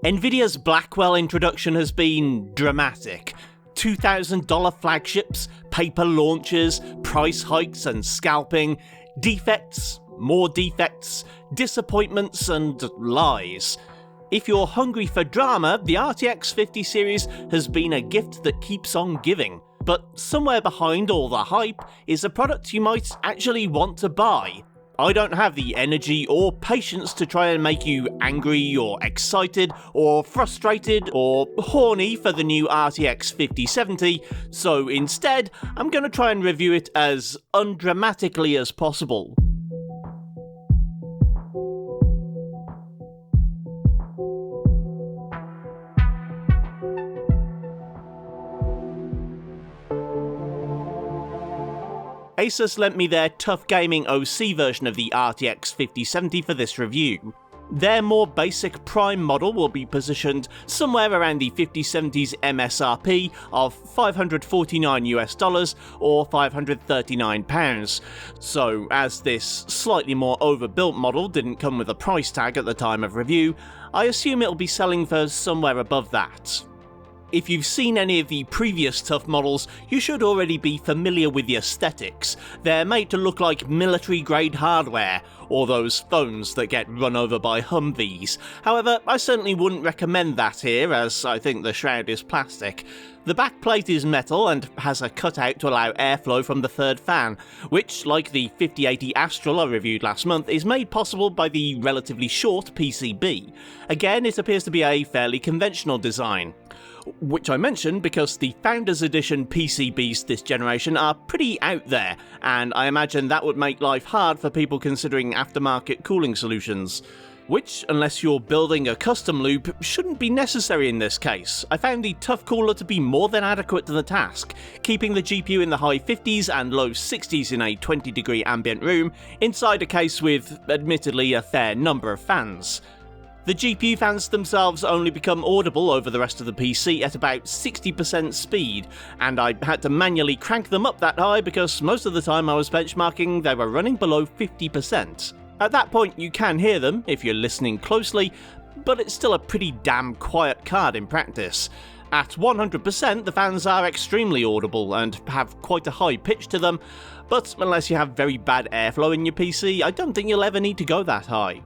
Nvidia's Blackwell introduction has been dramatic. $2,000 flagships, paper launches, price hikes and scalping, defects, more defects, disappointments and lies. If you're hungry for drama, the RTX 50 series has been a gift that keeps on giving. But somewhere behind all the hype is a product you might actually want to buy. I don't have the energy or patience to try and make you angry or excited or frustrated or horny for the new RTX 5070, so instead I'm going to try and review it as undramatically as possible. Asus lent me their TUF Gaming OC version of the RTX 5070 for this review. Their more basic Prime model will be positioned somewhere around the 5070's MSRP of $549 or £539. So, as this slightly more overbuilt model didn't come with a price tag at the time of review, I assume it'll be selling for somewhere above that. If you've seen any of the previous TUF models, you should already be familiar with the aesthetics. They're made to look like military-grade hardware, or those phones that get run over by Humvees. However, I certainly wouldn't recommend that here, as I think the shroud is plastic. The backplate is metal and has a cutout to allow airflow from the third fan, which, like the 5080 Astral I reviewed last month, is made possible by the relatively short PCB. Again, it appears to be a fairly conventional design. Which I mention because the Founders Edition PCBs this generation are pretty out there, and I imagine that would make life hard for people considering aftermarket cooling solutions. Which, unless you're building a custom loop, shouldn't be necessary in this case. I found the TUF cooler to be more than adequate to the task, keeping the GPU in the high 50s and low 60s in a 20-degree ambient room, inside a case with, admittedly, a fair number of fans. The GPU fans themselves only become audible over the rest of the PC at about 60% speed, and I had to manually crank them up that high because most of the time I was benchmarking they were running below 50%. At that point you can hear them if you're listening closely, but it's still a pretty damn quiet card in practice. At 100% the fans are extremely audible and have quite a high pitch to them, but unless you have very bad airflow in your PC, I don't think you'll ever need to go that high.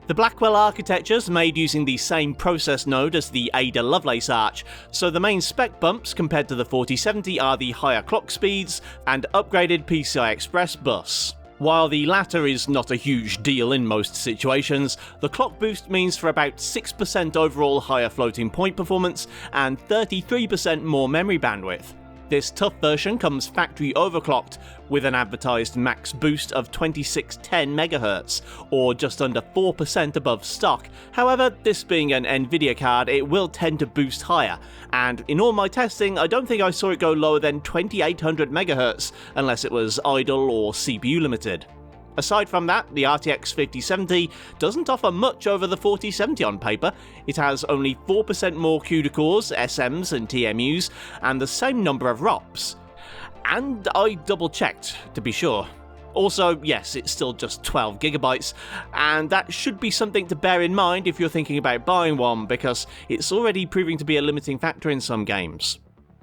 The Blackwell architecture is made using the same process node as the Ada Lovelace Arch, so the main spec bumps compared to the 4070 are the higher clock speeds and upgraded PCI Express bus. While the latter is not a huge deal in most situations, the clock boost means for about 6% overall higher floating point performance and 33% more memory bandwidth. This TUF version comes factory overclocked with an advertised max boost of 2610 MHz, or just under 4% above stock. However, this being an Nvidia card, it will tend to boost higher, and in all my testing, I don't think I saw it go lower than 2800 MHz, unless it was idle or CPU limited. Aside from that, the RTX 5070 doesn't offer much over the 4070 on paper. It has only 4% more CUDA cores, SMs and TMUs, and the same number of ROPs. And I double checked, to be sure. Also, yes, it's still just 12GB, and that should be something to bear in mind if you're thinking about buying one, because it's already proving to be a limiting factor in some games.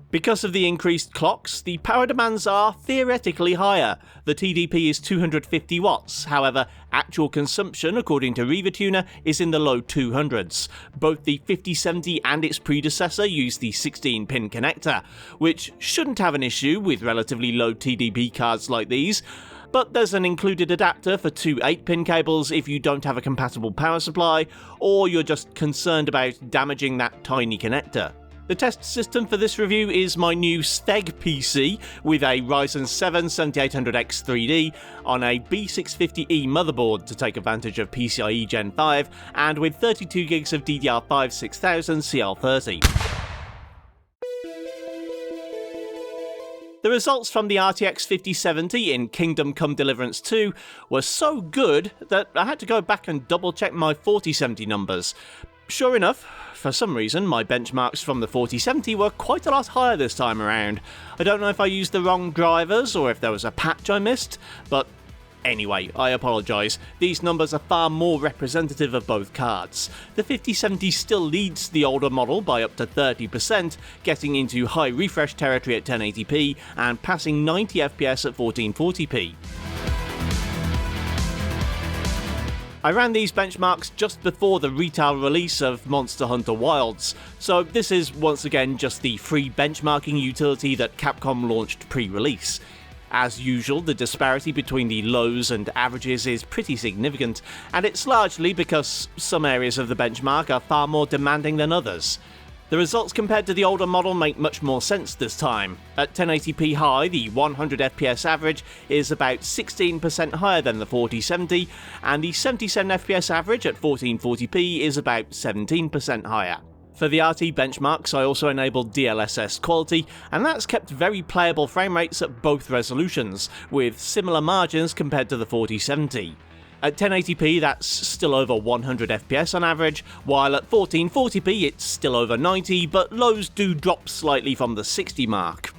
Because of the increased clocks, the power demands are theoretically higher. The TDP is 250 watts, however, actual consumption, according to RivaTuner, is in the low 200s. Both the 5070 and its predecessor use the 16-pin connector, which shouldn't have an issue with relatively low TDP cards like these, but there's an included adapter for two 8-pin cables if you don't have a compatible power supply, or you're just concerned about damaging that tiny connector. The test system for this review is my new Steg PC with a Ryzen 7 7800X 3D on a B650E motherboard to take advantage of PCIe Gen 5 and with 32GB of DDR5-6000 CL30. The results from the RTX 5070 in Kingdom Come Deliverance 2 were so good that I had to go back and double check my 4070 numbers. Sure enough, for some reason my benchmarks from the 4070 were quite a lot higher this time around. I don't know if I used the wrong drivers or if there was a patch I missed, but Anyway, I apologise, these numbers are far more representative of both cards. The 5070 still leads the older model by up to 30%, getting into high refresh territory at 1080p and passing 90 FPS at 1440p. I ran these benchmarks just before the retail release of Monster Hunter Wilds, so this is once again just the free benchmarking utility that Capcom launched pre-release. As usual, the disparity between the lows and averages is pretty significant, and it's largely because some areas of the benchmark are far more demanding than others. The results compared to the older model make much more sense this time. At 1080p high, the 100 FPS average is about 16% higher than the 4070, and the 77 FPS average at 1440p is about 17% higher. For the RT benchmarks, I also enabled DLSS quality, and that's kept very playable frame rates at both resolutions, with similar margins compared to the 4070. At 1080p, that's still over 100 FPS on average, while at 1440p it's still over 90, but lows do drop slightly from the 60 mark.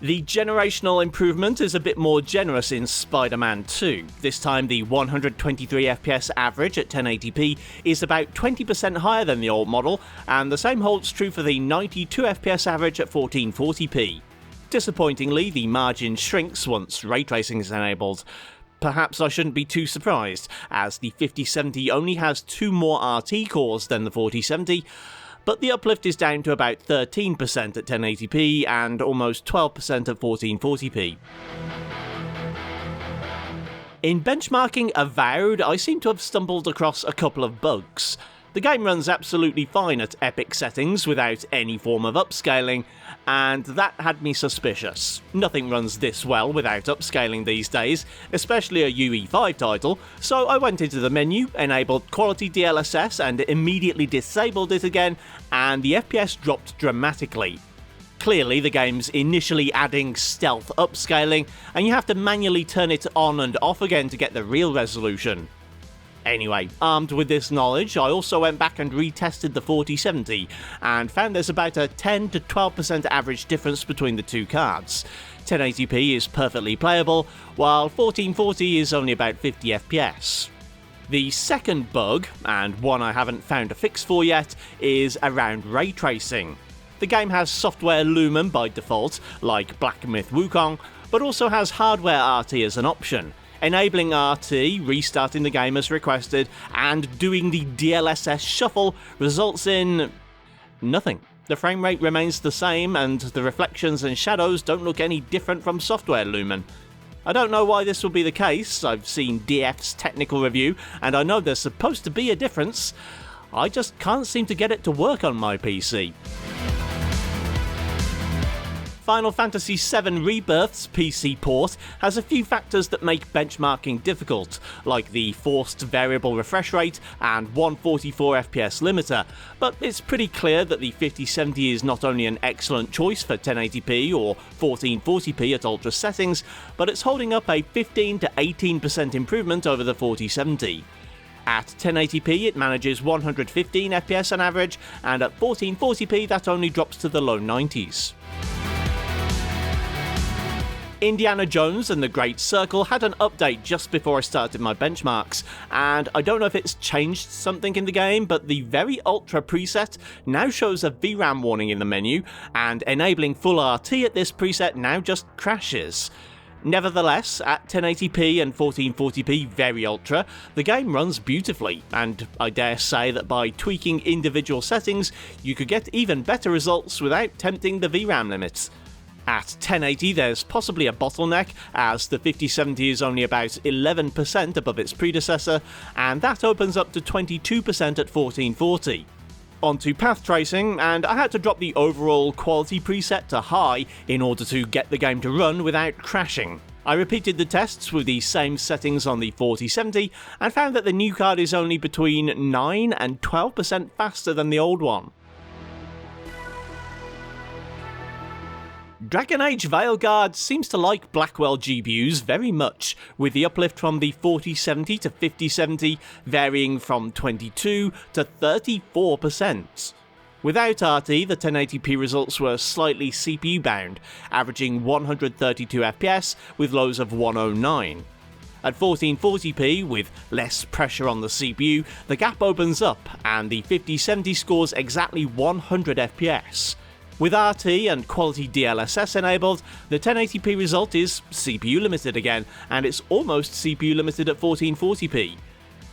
The generational improvement is a bit more generous in Spider-Man 2. This time the 123 FPS average at 1080p is about 20% higher than the old model, and the same holds true for the 92 FPS average at 1440p. Disappointingly, the margin shrinks once ray tracing is enabled. Perhaps I shouldn't be too surprised, as the 5070 only has 2 more RT cores than the 4070, but the uplift is down to about 13% at 1080p and almost 12% at 1440p. In benchmarking Avowed, I seem to have stumbled across a couple of bugs. The game runs absolutely fine at epic settings without any form of upscaling, and that had me suspicious. Nothing runs this well without upscaling these days, especially a UE5 title, so I went into the menu, enabled quality DLSS and immediately disabled it again, and the FPS dropped dramatically. Clearly the game's initially adding stealth upscaling, and you have to manually turn it on and off again to get the real resolution. Anyway, armed with this knowledge, I also went back and retested the 4070, and found there's about a 10 to 12% average difference between the two cards. 1080p is perfectly playable, while 1440 is only about 50 FPS. The second bug, and one I haven't found a fix for yet, is around ray tracing. The game has software Lumen by default, like Black Myth Wukong, but also has hardware RT as an option. Enabling RT, restarting the game as requested, and doing the DLSS shuffle results in nothing. The frame rate remains the same, and the reflections and shadows don't look any different from software Lumen. I don't know why this will be the case. I've seen DF's technical review, and I know there's supposed to be a difference. I just can't seem to get it to work on my PC. Final Fantasy VII Rebirth's PC port has a few factors that make benchmarking difficult, like the forced variable refresh rate and 144 FPS limiter, but it's pretty clear that the 5070 is not only an excellent choice for 1080p or 1440p at ultra settings, but it's holding up a 15 to 18% improvement over the 4070. At 1080p it manages 115 FPS on average, and at 1440p that only drops to the low 90s. Indiana Jones and the Great Circle had an update just before I started my benchmarks, and I don't know if it's changed something in the game, but the very ultra preset now shows a VRAM warning in the menu, and enabling full RT at this preset now just crashes. Nevertheless, at 1080p and 1440p very ultra, the game runs beautifully, and I dare say that by tweaking individual settings, you could get even better results without tempting the VRAM limits. At 1080 there's possibly a bottleneck, as the 5070 is only about 11% above its predecessor, and that opens up to 22% at 1440. Onto path tracing, and I had to drop the overall quality preset to high in order to get the game to run without crashing. I repeated the tests with the same settings on the 4070 and found that the new card is only between 9 and 12% faster than the old one. Dragon Age Veilguard seems to like Blackwell GPUs very much, with the uplift from the 4070 to 5070 varying from 22 to 34%. Without RT, the 1080p results were slightly CPU bound, averaging 132 FPS with lows of 109. At 1440p, with less pressure on the CPU, the gap opens up and the 5070 scores exactly 100 FPS. With RT and quality DLSS enabled, the 1080p result is CPU limited again, and it's almost CPU limited at 1440p.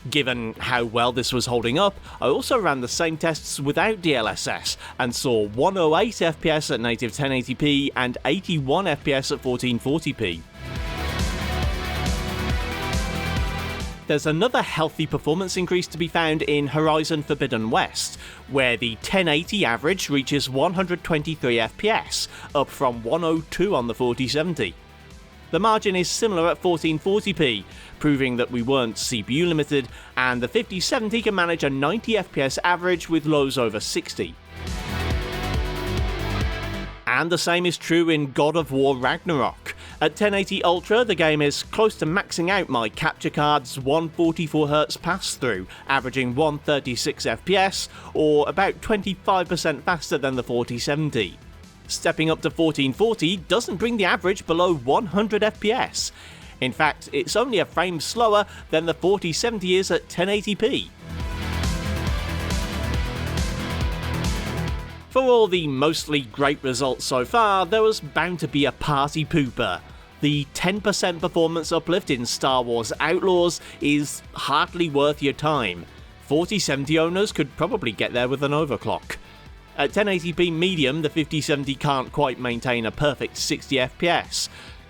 Given how well this was holding up, I also ran the same tests without DLSS, and saw 108 FPS at native 1080p and 81 FPS at 1440p. There's another healthy performance increase to be found in Horizon Forbidden West, where the 1080 average reaches 123 FPS, up from 102 on the 4070. The margin is similar at 1440p, proving that we weren't CPU limited, and the 5070 can manage a 90 FPS average with lows over 60. And the same is true in God of War Ragnarok. At 1080 Ultra, the game is close to maxing out my capture card's 144Hz pass-through, averaging 136 FPS, or about 25% faster than the 4070. Stepping up to 1440 doesn't bring the average below 100 FPS. In fact, it's only a frame slower than the 4070 is at 1080p. For all the mostly great results so far, there was bound to be a party pooper. The 10% performance uplift in Star Wars Outlaws is hardly worth your time. 4070 owners could probably get there with an overclock. At 1080p medium, the 5070 can't quite maintain a perfect 60 FPS,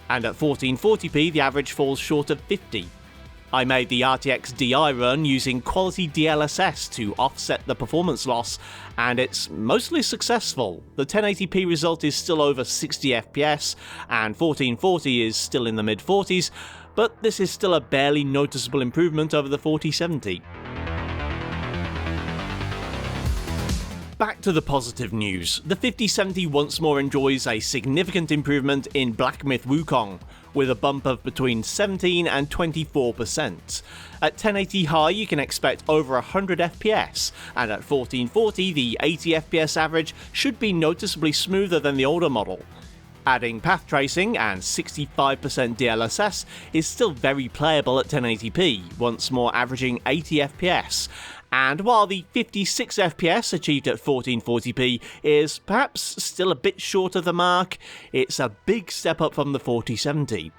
and at 1440p the average falls short of 50. I made the RTX DI run using quality DLSS to offset the performance loss, and it's mostly successful. The 1080p result is still over 60 FPS, and 1440 is still in the mid-40s, but this is still a barely noticeable improvement over the 4070. Back to the positive news. The 5070 once more enjoys a significant improvement in Black Myth Wukong, with a bump of between 17 and 24%. At 1080 high you can expect over 100 FPS, and at 1440 the 80 FPS average should be noticeably smoother than the older model. Adding path tracing and 65% DLSS is still very playable at 1080p, once more averaging 80 FPS, and while the 56 FPS achieved at 1440p is perhaps still a bit short of the mark, it's a big step up from the 4070.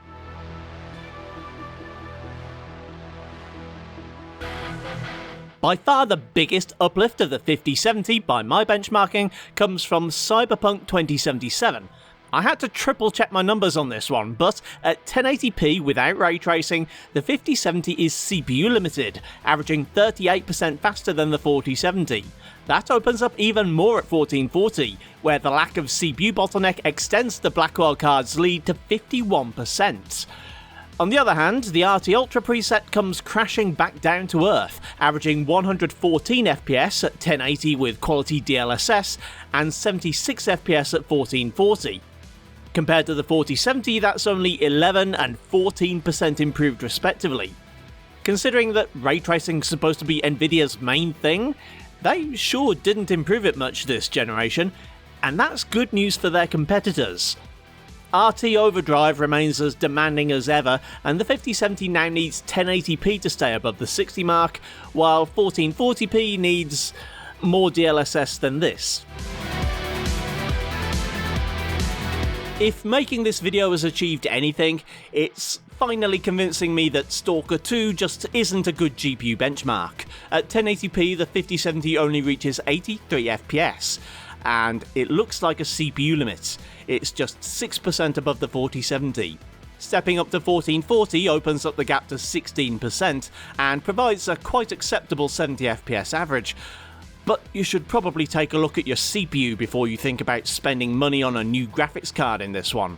By far the biggest uplift of the 5070 by my benchmarking comes from Cyberpunk 2077. I had to triple check my numbers on this one, but at 1080p without ray tracing, the 5070 is CPU limited, averaging 38% faster than the 4070. That opens up even more at 1440, where the lack of CPU bottleneck extends the Blackwell card's lead to 51%. On the other hand, the RT Ultra preset comes crashing back down to earth, averaging 114 FPS at 1080 with quality DLSS, and 76 FPS at 1440. Compared to the 4070, that's only 11 and 14% improved respectively. Considering that ray tracing is supposed to be Nvidia's main thing, they sure didn't improve it much this generation, and that's good news for their competitors. RT Overdrive remains as demanding as ever, and the 5070 now needs 1080p to stay above the 60 mark, while 1440p needs more DLSS than this. If making this video has achieved anything, it's finally convincing me that Stalker 2 just isn't a good GPU benchmark. At 1080p, the 5070 only reaches 83 FPS, and it looks like a CPU limit. It's just 6% above the 4070. Stepping up to 1440 opens up the gap to 16%, and provides a quite acceptable 70 FPS average. But you should probably take a look at your CPU before you think about spending money on a new graphics card in this one.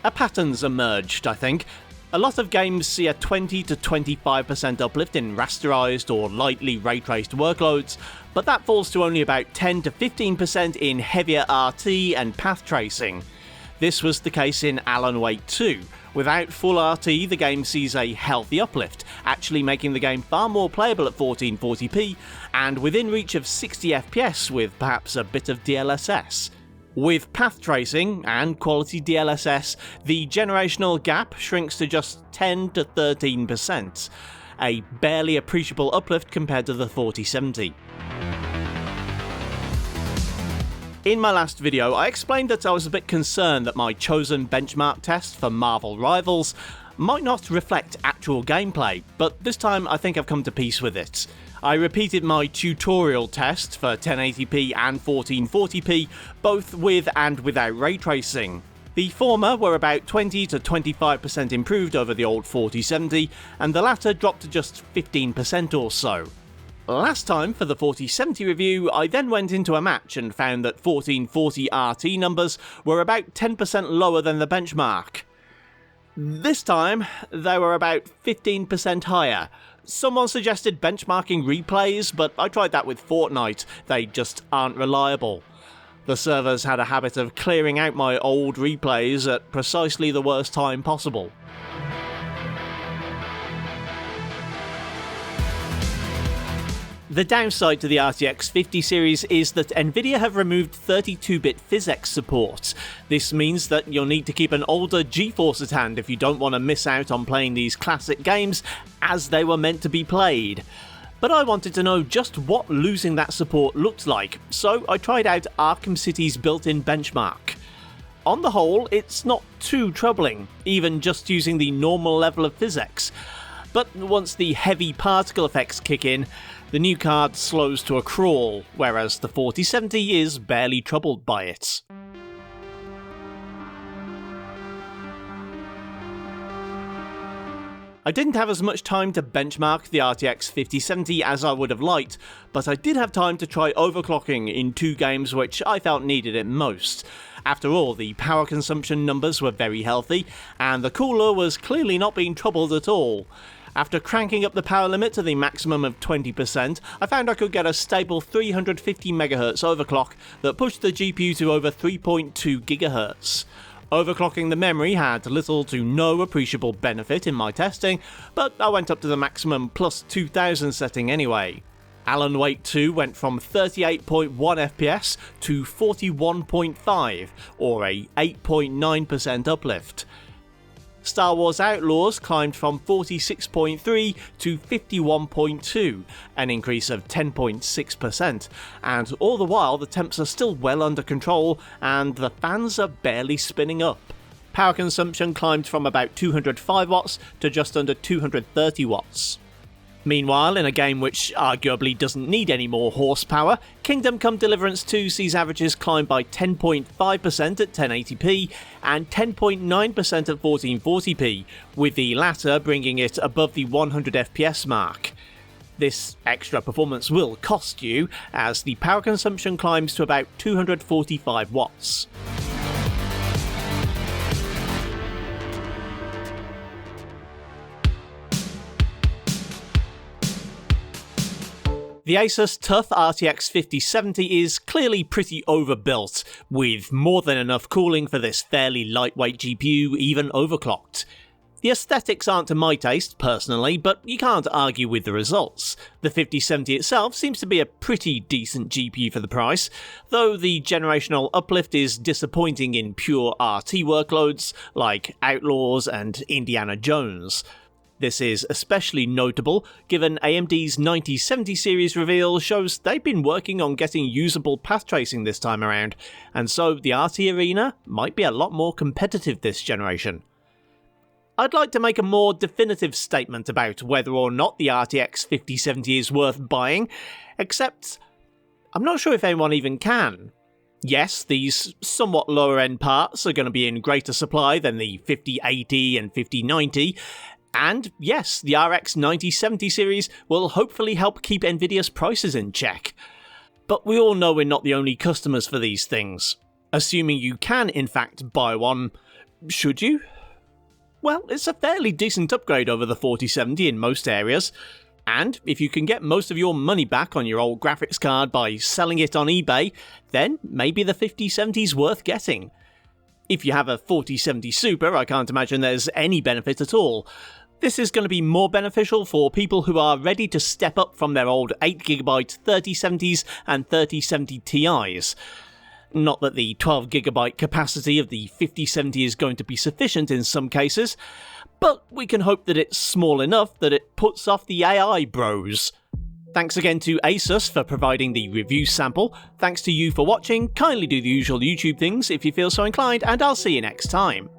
A pattern's emerged, I think. A lot of games see a 20 to 25% uplift in rasterized or lightly ray-traced workloads, but that falls to only about 10 to 15% in heavier RT and path tracing. This was the case in Alan Wake 2, Without full RT, the game sees a healthy uplift, actually making the game far more playable at 1440p, and within reach of 60 FPS with perhaps a bit of DLSS. With path tracing and quality DLSS, the generational gap shrinks to just 10 to 13%, a barely appreciable uplift compared to the 4070. In my last video, I explained that I was a bit concerned that my chosen benchmark test for Marvel Rivals might not reflect actual gameplay, but this time I think I've come to peace with it. I repeated my tutorial test for 1080p and 1440p, both with and without ray tracing. The former were about 20 to 25% improved over the old 4070, and the latter dropped to just 15% or so. Last time, for the 4070 review, I then went into a match and found that 1440 RT numbers were about 10% lower than the benchmark. This time, they were about 15% higher. Someone suggested benchmarking replays, but I tried that with Fortnite. They just aren't reliable. The servers had a habit of clearing out my old replays at precisely the worst time possible. The downside to the RTX 50 series is that Nvidia have removed 32-bit PhysX support. This means that you'll need to keep an older GeForce at hand if you don't want to miss out on playing these classic games as they were meant to be played. But I wanted to know just what losing that support looked like, so I tried out Arkham City's built-in benchmark. On the whole, it's not too troubling, even just using the normal level of PhysX. But once the heavy particle effects kick in, the new card slows to a crawl, whereas the 4070 is barely troubled by it. I didn't have as much time to benchmark the RTX 5070 as I would have liked, but I did have time to try overclocking in two games which I felt needed it most. After all, the power consumption numbers were very healthy, and the cooler was clearly not being troubled at all. After cranking up the power limit to the maximum of 20%, I found I could get a stable 350 MHz overclock that pushed the GPU to over 3.2 GHz. Overclocking the memory had little to no appreciable benefit in my testing, but I went up to the maximum plus 2000 setting anyway. Alan Wake 2 went from 38.1 FPS to 41.5, or a 8.9% uplift. Star Wars Outlaws climbed from 46.3 to 51.2, an increase of 10.6%, and all the while the temps are still well under control and the fans are barely spinning up. Power consumption climbed from about 205 watts to just under 230 watts. Meanwhile, in a game which arguably doesn't need any more horsepower, Kingdom Come Deliverance 2 sees averages climb by 10.5% at 1080p and 10.9% at 1440p, with the latter bringing it above the 100 FPS mark. This extra performance will cost you, as the power consumption climbs to about 245 watts. The Asus TUF RTX 5070 is clearly pretty overbuilt, with more than enough cooling for this fairly lightweight GPU even overclocked. The aesthetics aren't to my taste, personally, but you can't argue with the results. The 5070 itself seems to be a pretty decent GPU for the price, though the generational uplift is disappointing in pure RT workloads like Outlaws and Indiana Jones. This is especially notable given AMD's 9070 series reveal shows they've been working on getting usable path tracing this time around, and so the RT arena might be a lot more competitive this generation. I'd like to make a more definitive statement about whether or not the RTX 5070 is worth buying, except I'm not sure if anyone even can. Yes, these somewhat lower end parts are going to be in greater supply than the 5080 and 5090, and yes, the RX 9070 series will hopefully help keep Nvidia's prices in check. But we all know we're not the only customers for these things. Assuming you can in fact buy one, should you? Well, it's a fairly decent upgrade over the 4070 in most areas, and if you can get most of your money back on your old graphics card by selling it on eBay, then maybe the 5070's worth getting. If you have a 4070 Super, I can't imagine there's any benefit at all. This is going to be more beneficial for people who are ready to step up from their old 8GB 3070s and 3070 Ti's. Not that the 12GB capacity of the 5070 is going to be sufficient in some cases, but we can hope that it's small enough that it puts off the AI bros. Thanks again to Asus for providing the review sample. Thanks to you for watching. Kindly do the usual YouTube things if you feel so inclined, and I'll see you next time.